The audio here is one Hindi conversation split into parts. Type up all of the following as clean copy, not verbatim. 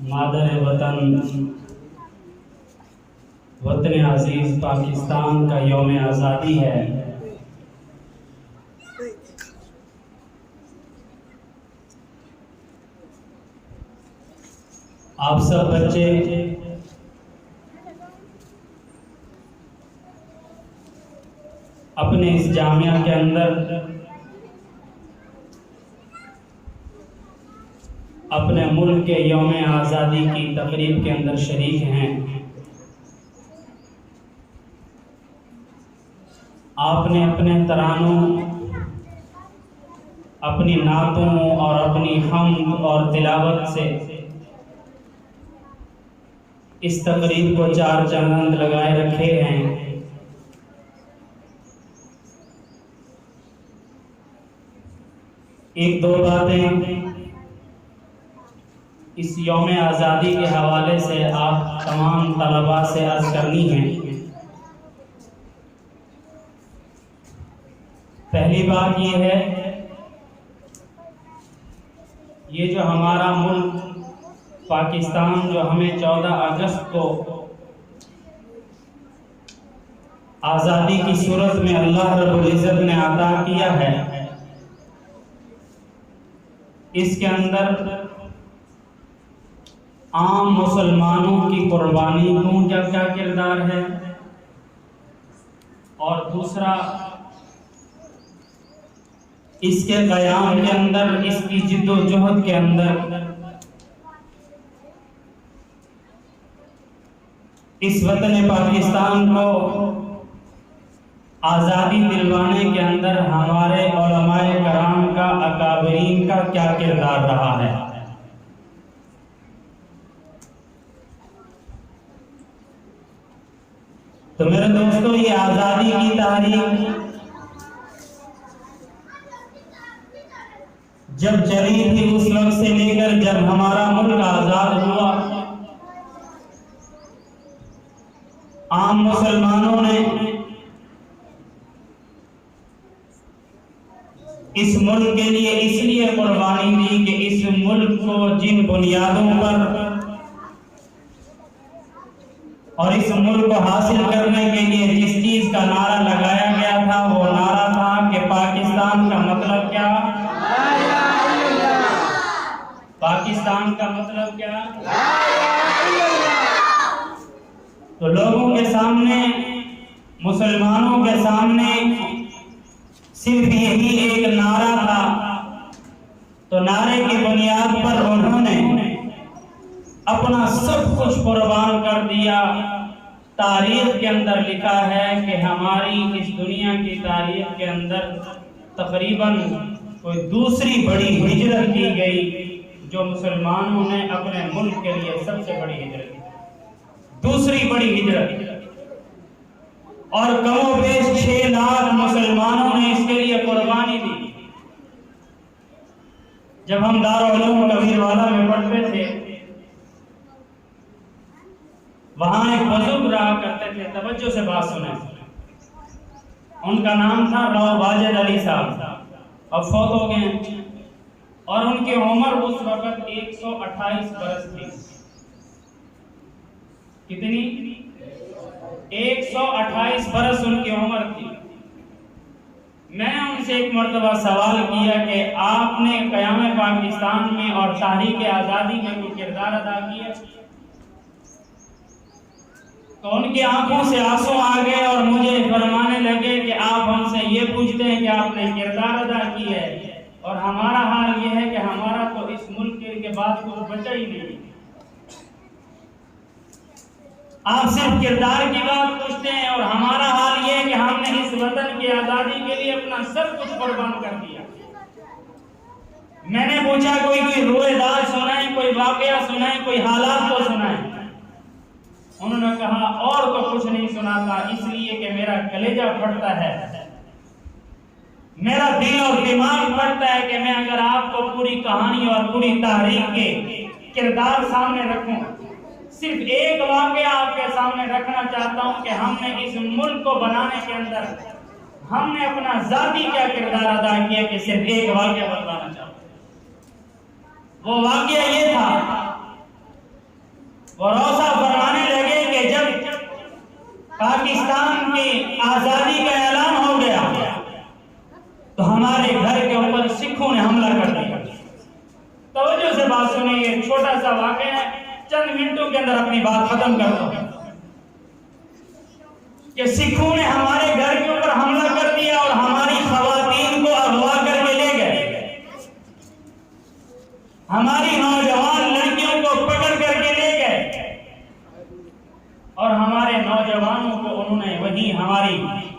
मादर वतन वतन अजीज पाकिस्तान का यौम आज़ादी है। आप सब बच्चे अपने इस जामिया के अंदर अपने मुल्क के यौम आज़ादी की तकरीब के अंदर शरीक हैं। आपने अपने तरानों, अपनी नातों और अपनी हम्द और तिलावत से इस तकरीब को चार चांद लगाए रखे हैं। एक दो बातें इस यौम आज़ादी के हवाले से आप तमाम तलबा से अर्ज़ करनी है। पहली बात ये है, ये जो हमारा मुल्क पाकिस्तान जो हमें 14 अगस्त को आज़ादी की सूरत में अल्लाह रब्बुल इज़्ज़त ने अता किया है, इसके अंदर आम मुसलमानों की कुर्बानी का क्या किरदार है, और दूसरा इसके क़याम के अंदर, इसकी जिद्दोजहद के अंदर, इस वतन पाकिस्तान को आज़ादी दिलवाने के अंदर हमारे उलमाए कराम का, अकाबरीन का क्या किरदार रहा है। तो मेरे दोस्तों, ये आज़ादी की तारीख जब चली थी, उस वक्त से लेकर जब हमारा मुल्क आज़ाद हुआ, आम मुसलमानों ने इस मुल्क के लिए इसलिए कुर्बानी दी कि इस मुल्क को जिन बुनियादों पर और इस मुल्क को हासिल करने के लिए जिस चीज का नारा लगाया गया था, वो नारा था कि पाकिस्तान का मतलब क्या, पाकिस्तान का मतलब क्या। तो लोगों के सामने, मुसलमानों के सामने सिर्फ यही एक नारा था। तो नारे की बुनियाद पर उन्होंने अपना सब कुछ कुर्बान कर दिया। तारीख के अंदर लिखा है कि हमारी इस दुनिया की तारीख के अंदर तकरीबन कोई दूसरी बड़ी हिजरत की गई, जो मुसलमानों ने अपने मुल्क के लिए सबसे बड़ी हिजरत की, दूसरी बड़ी हिजरत। और कमोबेश 6 लाख मुसलमानों ने इसके लिए कुर्बानी दी। जब हम दारुल उलूम कबीरवाला में पढ़ते थे, वहां एक बुजुर्ग रहा करते थे, तवज्जो से बात सुने। उनका नाम था राव वाजिद अली साहब, अब फौत हो गए, और उनकी उम्र उस वक्त 128 बरस थी। कितनी? 128 बरस उनकी उम्र थी। मैंने उनसे एक मर्तबा सवाल किया कि आपने क़याम पाकिस्तान में और तहरीक आज़ादी में कोई किरदार अदा किया? तो उनकी आंखों से आंसू आ गए और मुझे फरमाने लगे कि आप हमसे ये पूछते हैं कि आपने किरदार अदा की है, और हमारा हाल ये है कि हमारा तो इस मुल्क के बाद कुछ बचा ही नहीं। आप सिर्फ किरदार की बात पूछते हैं, और हमारा हाल ये है कि हमने इस वतन की आज़ादी के लिए अपना सब कुछ कुर्बान कर दिया। मैंने पूछा कोई रोएदार सुनाए, कोई वाकया सुनाए, कोई हालात तो सुनाए। उन्होंने कहा और तो कुछ नहीं सुनाता, इसलिए कि मेरा कलेजा फटता है, मेरा दिल और दिमाग फटता है कि मैं अगर आपको पूरी कहानी और पूरी तारीख के किरदार सामने रखूं। सिर्फ एक वाकया आपके सामने रखना चाहता हूं कि हमने इस मुल्क को बनाने के अंदर हमने अपना जाती क्या किरदार अदा किया, कि सिर्फ एक वाकया बताना चाहता हूं। वो वाकया ये था वो रोज़ा फरमाने लगे कि जब पाकिस्तान की आज़ादी का ऐलान हो गया तो हमारे घर के ऊपर सिखों ने हमला कर दिया। तवज्जो से बात सुनिए, एक छोटा सा वाक़या है, चंद मिनटों के अंदर अपनी बात खत्म करता हूं कि सिखों ने हमारे घर के ऊपर हमला कर दिया और हमारी खवातीन को अगवा करके ले गए, हमारी नौजवान लड़कियों को पकड़ करके ले गए और हमारे नौजवानों को उन्होंने वही हमारी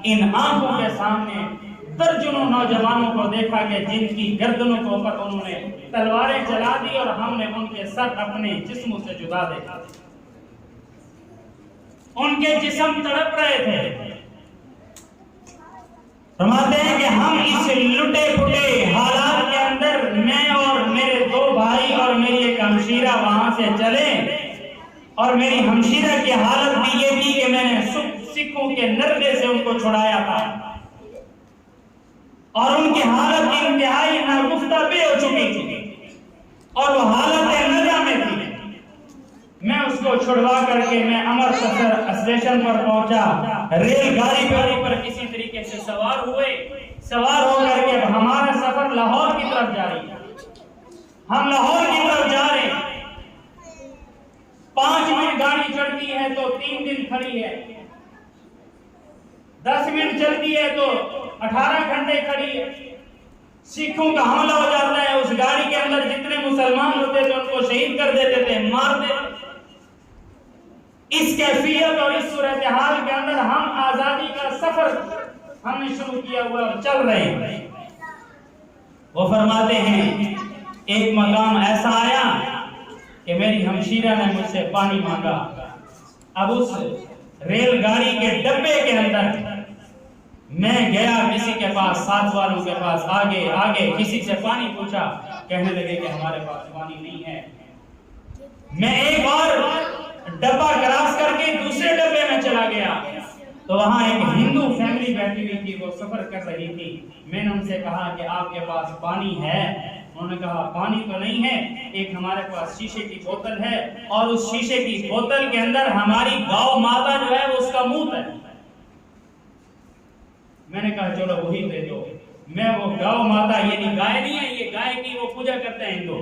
इन आंखों के सामने दर्जनों नौजवानों को देखा कि जिनकी गर्दनों के ऊपर उन्होंने तलवारें चला दी और हमने उनके सर अपने जिस्मों से जुदा देखा। उनके जिस्म तड़प रहे थे। फरमाते हैं कि हम इस लुटे फुटे हालात के अंदर मैं और मेरे दो भाई और मेरी एक हमशीरा वहां से चले और मेरी हमशीरा की हालत भी ये थी कि मैंने सिखों के नर्दे से उनको छुड़ाया था और उनकी हालत इंतहाई नागुफ्ता भी हो चुकी थी और वो हालत नजा में थी। मैं उसको छुड़वा करके मैं अमृतसर स्टेशन पर पहुंचा, रेलगाड़ी पर ऊपर किसी तरीके से सवार होकर के हमारा सफर लाहौर की तरफ जारी है। हम लाहौर की तरफ जा रहे हैं, 5 मिनट गाड़ी चढ़ती है तो 3 दिन खड़ी है, 10 मिनट चलती है तो 18 घंटे खड़ी है। सिखों का हमला हो जाता है, उस गाड़ी के अंदर जितने मुसलमान होते थे उनको शहीद कर देते थे, मार देते। इस कैफियत और इस सूरत हाल के अंदर हम आजादी का सफर हमने शुरू किया हुआ और चल रहे हैं। वो फरमाते हैं एक मकाम ऐसा आया कि मेरी हमशीरा ने मुझसे पानी मांगा। अब उस रेलगाड़ी के डब्बे के अंदर मैं गया किसी के पास, साथ वालों के पास, आगे किसी से पानी पूछा, कहने लगे कि हमारे पास पानी नहीं है। मैं एक और डब्बा क्रॉस करके दूसरे डब्बे में चला गया तो वहां एक हिंदू फैमिली बैठी हुई थी, वो सफर कर रही थी। मैंने उनसे कहा कि आपके पास पानी है? उन्होंने कहा पानी तो नहीं है, एक हमारे पास शीशे की बोतल है और उस शीशे की बोतल के अंदर हमारी गौ माता जो है उसका मूत है। मैंने कहा चलो वही दे दो। मैं वो गौ माता, यानी गाय नहीं है, ये गाय की वो पूजा करते हैं हिंदू,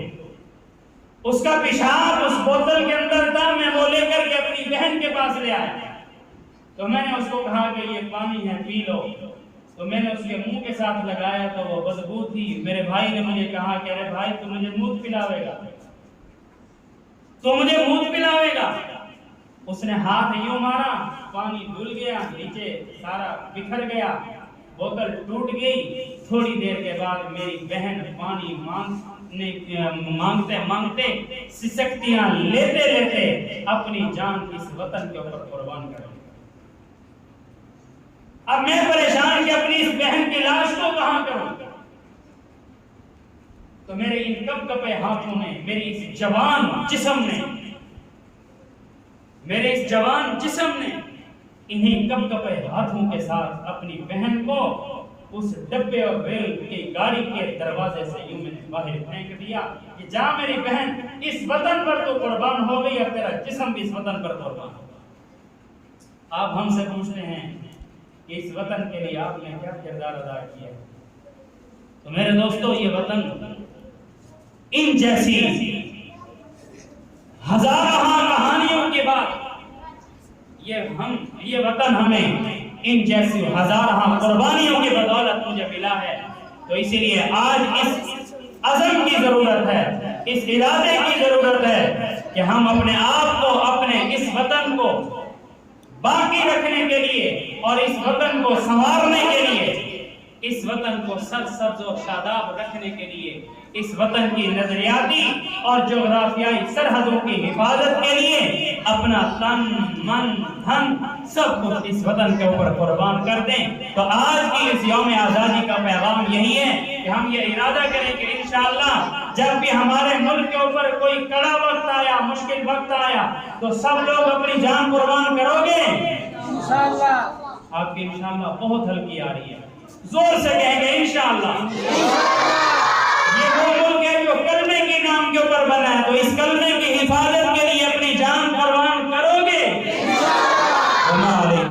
उसका पेशाब उस बोतल के अंदर था। मैं वो लेकर के अपनी बहन के पास ले आया तो मैंने उसको कहा कि ये पानी है, पी लो। तो मैंने उसके मुंह के साथ लगाया तो वो बदबू थी। मेरे भाई ने मुझे कहा कि अरे भाई तू मुझे मूत पिलावेगा, तो मुझे मूत पिलावेगा। उसने हाथ यूं मारा, पानी धुल गया, नीचे सारा बिखर गया, बोतल टूट गई। थोड़ी देर के बाद मेरी बहन पानी मांगते मांगते सिसकतियां लेते लेते अपनी जान इस वतन के ऊपर कुर्बान कर दी। अब मैं परेशान कि अपनी इस बहन की लाश को कहां करूं? तो मेरे इन कपकपे हाथों ने, मेरी इस जवान जिस्म ने इन्हीं कपकपे हाथों के साथ अपनी बहन को उस डब्बे और रेल की गाड़ी के दरवाजे से यूं मैंने बाहर फेंक दिया कि जा मेरी बहन, इस वतन पर तो कुर्बान हो गई और तेरा जिस्म भी इस वतन पर कुर्बान हो। आप हमसे पूछते हैं कि इस वतन के लिए आपने क्या किरदार अदा किया? तो मेरे दोस्तों, ये वतन इन जैसी हजारों कहानियों के बाद ये वतन हमें इन जैसी हजारों कुर्बानियों की बदौलत मुझे मिला है। तो इसीलिए आज इस अज़म की जरूरत है, इस इरादे की जरूरत है कि हम अपने आप को, अपने इस वतन को बाकी रखने के लिए और इस वतन को संवारने के लिए, इस वतन को सरसब्ज और शादाब रखने के लिए, इस वतन की नजरियाती और जोग्राफियाई सरहदों की हिफाजत के लिए अपना तन, मन, धन सब कुछ इस वतन के ऊपर कुर्बान कर दें। तो आज की इस यौम आज़ादी का पैगाम यही है कि हम ये इरादा करें कि इंशाअल्लाह जब भी हमारे मुल्क के ऊपर कोई कड़ा वक्त आया, मुश्किल वक्त आया, तो सब लोग अपनी जान कुर्बान करोगे इंशाअल्लाह। आपकी इंशाअल्लाह बहुत हल्की आ रही है, जोर से कहेंगे इंशाअल्लाह। ये वो मुल्क है जो कलमे के नाम के ऊपर बना है, तो इस कलमे की